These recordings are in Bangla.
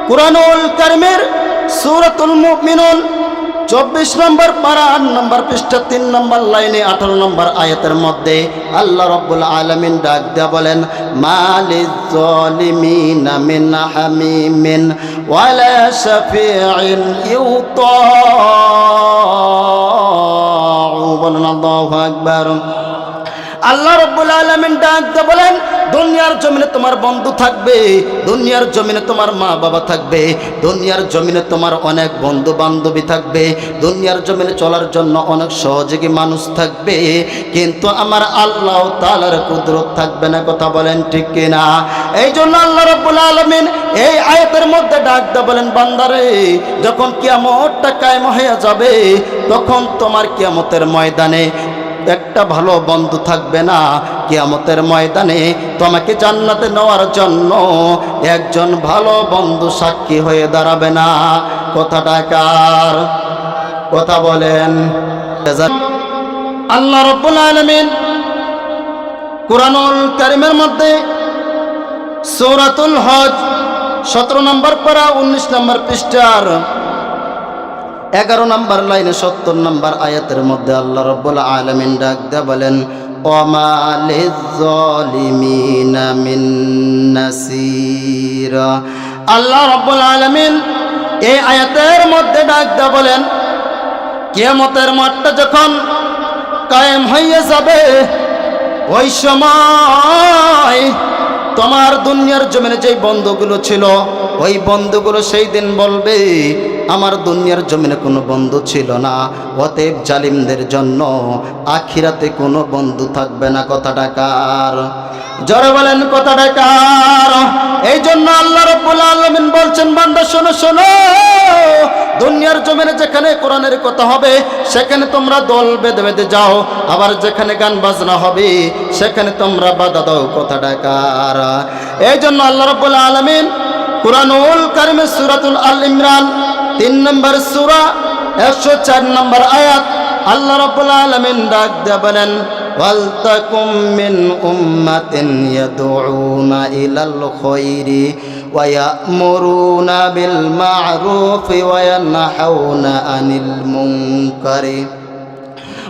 কুরআনুল কারীমের সূরাতুল মুমিনুন 24 নম্বর পারা 8 নম্বর পৃষ্ঠা 3 নম্বর লাইনে 18 নম্বর আয়াতের মধ্যে আল্লাহ রাব্বুল আলামিন ডাক দিয়া বলেন, মালিজ জালিমিনা মিন হামিমিন ওয়ালা শাফিইন ইউতাউ। বলেন আল্লাহু আকবার। আল্লাহ রাব্বুল আলামিন ডাক দিয়ে বলেন, দুনিয়ার জমিনে তোমার বন্ধু থাকবে, দুনিয়ার জমিনে তোমার মা বাবা থাকবে, দুনিয়ার জমিনে তোমার অনেক বন্ধু বান্ধবী থাকবে, দুনিয়ার জমিনে চলার জন্য অনেক সহযোগী মানুষ থাকবে, কিন্তু আমার আল্লাহ তাআলার কুদরত থাকবে না। কথা বলেন ঠিক কিনা? এই জন্য আল্লাহ রাব্বুল আলামিন এই আয়াতের মধ্যে ডাক দিয়ে বলেন, বান্দারে যখন কিয়ামতটা কায়েম হয়ে যাবে তখন তোমার কিয়ামতের ময়দানে একটা ভালো বন্ধু থাকবে না। কিয়ামতের ময়দানে তোমাকে জান্নাতে নেওয়ার জন্য একজন ভালো বন্ধু সাক্ষী হয়ে দাঁড়াবে না। কথাটা কার? কথা বলেন। আল্লাহ রাব্বুল আলামিন কুরআনুল কারীমের মধ্যে সূরাতুল হজ 17 নম্বর পারা 19 নম্বর পৃষ্ঠার 11 নম্বর লাইনে 70 নম্বর আয়াতের মধ্যে আল্লাহ রাব্বুল আলামিন ডাক দিয়ে বলেন, ওমা লিয-যালিমিনা মিন নাসীর। আল্লাহ রাব্বুল আলামিন এই আয়াতের মধ্যে ডাক দিয়ে বলেন, কিয়ামতের মাঠটা যখন কায়েম হয়ে যাবে ওই সময় তোমার দুনিয়ার জমিনে যেই বন্ধুগুলো ছিল ওই বন্ধুগুলো সেই দিন বলবে, আমার দুনিয়ার জমিনে কোনো বন্ধু ছিল না, অতএব জালিমদের জন্য আখিরাতে কোনো বন্ধু থাকবে না। কথাটা কার? জোরে বলেন কথাটা কার? এই জন্য আল্লাহ রাব্বুল আলামিন বলছেন, বান্দা শোনো শোনো, দুনিয়ার জমিনে যেখানে কোরআনের কথা হবে সেখানে তোমরা দল বেঁধে বেঁধে যাও, আবার যেখানে গান বাজনা হবে সেখানে তোমরা বাধা দাও। কথাটা কার? এই জন্য আল্লাহ রাব্বুল আলামিন কুরআনুল কারীমের সূরাতুল আল ইমরান 3 নম্বর সূরা 104 নম্বর আয়াত আল্লাহ রাব্বুল আলামিন ডাক দিয়ে বলেন, ওয়ালতাকুম মিন উম্মাতিন ইয়াদউনা ইলাল খায়রি ওয়া ইয়া'মুরুনা বিল মা'রুফি ওয়া ইয়ানহাউনা আনিল মুনকারি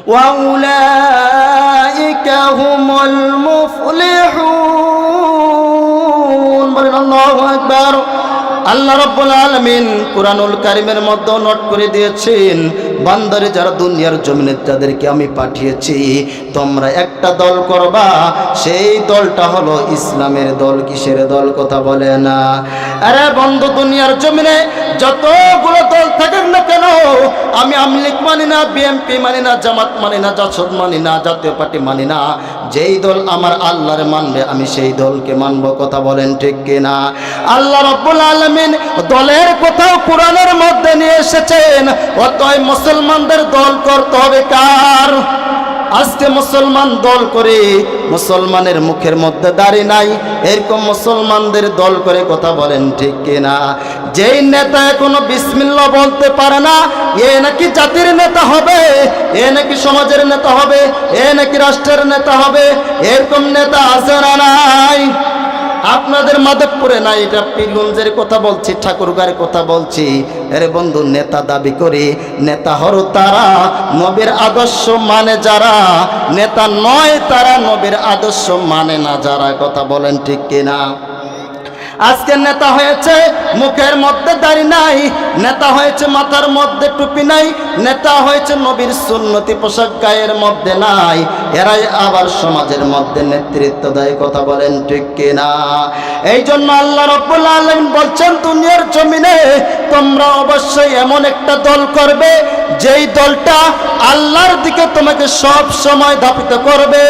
ওয়া উলাইকা হুমুল মুফলিহুন। বলেন আল্লাহু আকবার। আল্লাহ রাব্বুল আলামিন কুরআনুল কারীমের মধ্যে নোট করে দিয়েছেন, বান্দারে যারা দুনিয়ার জমিনে তাদেরকে আমি পাঠিয়েছি তোমরা একটা দল করবা, সেই দলটা হলো ইসলামের দল। কিসের দল? কথা বলে না। আরে বন্ধু, দুনিয়ার জমিনে যতগুলো দল থাকেন না কেন, আমি আমলিক মানি না, বিএনপি মানি না, জামাত মানি না, জাসদ মানি না, জাতীয় পার্টি মানি না, যেই দল আমার আল্লাহর মানবে আমি সেই দলকে মানবো। কথা বলেন ঠিক কিনা? আল্লাহ রাব্বুল আলামিন দলের কোথাও কোরআনের মধ্যে নিয়ে এসেছেন, অতএব মুসলমানদের দল করতে হবে কার? আজকে মুসলমান দল করে মুসলমানের মুখের মধ্যে দাড়ি নাই, এরকম মুসলমানদের দল করে। কথা বলেন ঠিক কিনা? যেই নেতা এখনো বিসমিল্লাহ বলতে পারে না, এ নাকি জাতির নেতা হবে, এ নাকি সমাজের নেতা হবে, এ নাকি রাষ্ট্রের নেতা হবে। এরকম নেতা আছে না নাই? আপনাদের মাধবপুরে নাই, এটা পীরগঞ্জের কথা বলছি, ঠাকুরগাঁয়ের কথা বলছি। আরে বন্ধু, নেতা দাবি করে নেতা হলো তারা নবীর আদর্শ মানে যারা, নেতা নয় তারা নবীর আদর্শ মানে না যারা। কথা বলেন ঠিক কিনা? আজকে নেতা হয়েছে মুখের মধ্যে দাড়ি নাই, নেতা হয়েছে মাথার মধ্যে টুপি নাই, নেতা হয়েছে নবীর সুন্নতি পোশাক গায়ের মধ্যে নাই, এরাই আবার সমাজের মধ্যে নেতৃত্ব দেয়। কথা বলেন ঠিক কিনা? এই জন্য আল্লাহ রাব্বুল আলামিন বলছেন, দুনিয়ার জমিনে তোমরা অবশ্যই এমন একটা দল করবে যেই দলটা আল্লাহর দিকে তোমাকে সব সময় ধাপিত করবে।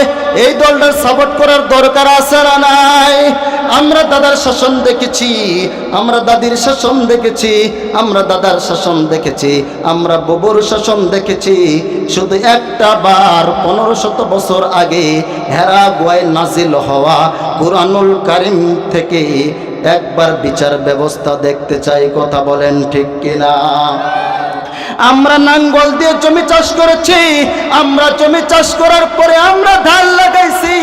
এই দলটার সাপোর্ট করার দরকার আছে না নাই? আমরা দাদার শাসন দেখেছি, আমরা দাদির শাসন দেখেছি, আমরা দাদার শাসন দেখেছি, আমরা বুবুর শাসন দেখেছি। শুধু একটা বার 1500 বছর আগে হেরা গুহায় নাজিল হওয়া কুরআনুল কারীম থেকে একবার বিচার ব্যবস্থা দেখতে চাই। কথা বলেন ঠিক কিনা? আমরা নাঙ্গল দিয়ে জমি চাষ করেছি, আমরা জমি চাষ করার পরে আমরা ধান লাগাইছি,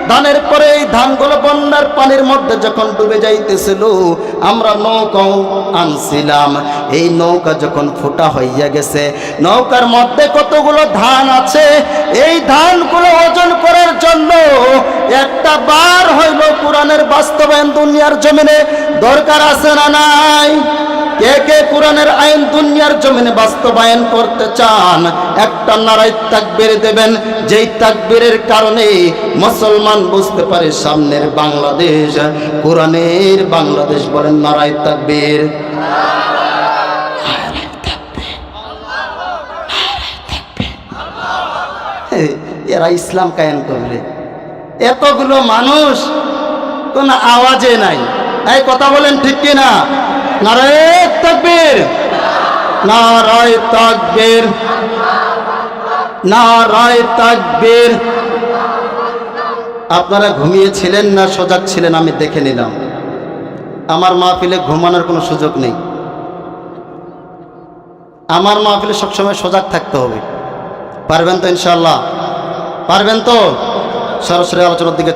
ধানের পরে এই ধানগুলো বন্যার পানির মধ্যে যখন ডুবে যাইতেছিল, আমরা নৌকাও আনছিলাম। এই নৌকা যখন ফোটা হইয়া গেছে, নৌকার মধ্যে কতগুলো ধান আছে, এই ধানগুলো ওজন করার জন্য একটা বার হইল কোরআনের বাস্তবায়ন দুনিয়ার জমিনে দরকার আছে না নাই? কে কে কোরআনের আইন দুনিয়ার জমিনে বাস্তবায়ন করতে চান? একটা নারায়ে তাকবীর দেবেন, যেই তাকবীরের কারণে মুসলমান বুঝতে পারে সামনের বাংলাদেশ কোরআনের বাংলাদেশ। বলেন নারায়ে তাকবীর। এরা ইসলাম কায়েম করবে, এতগুলো মানুষ কোন আওয়াজে নাই। এই কথা বলেন ঠিক কিনা? নারায়ে তাকবীর, নারায়ে তাকবীর, নারায়ে তাকবীর। আপনারা ঘুমিয়েছিলেন না সজাগ ছিলেন আমি দেখে নিলাম। আমার মাহফিলে ঘুমানোর কোনো সুযোগ নেই। আমার মাহফিলে সবসময় সজাগ থাকতে হবে। পারবেন তো ইনশাআল্লাহ? পারবেন তো? সরাসরি আলোচনার দিকে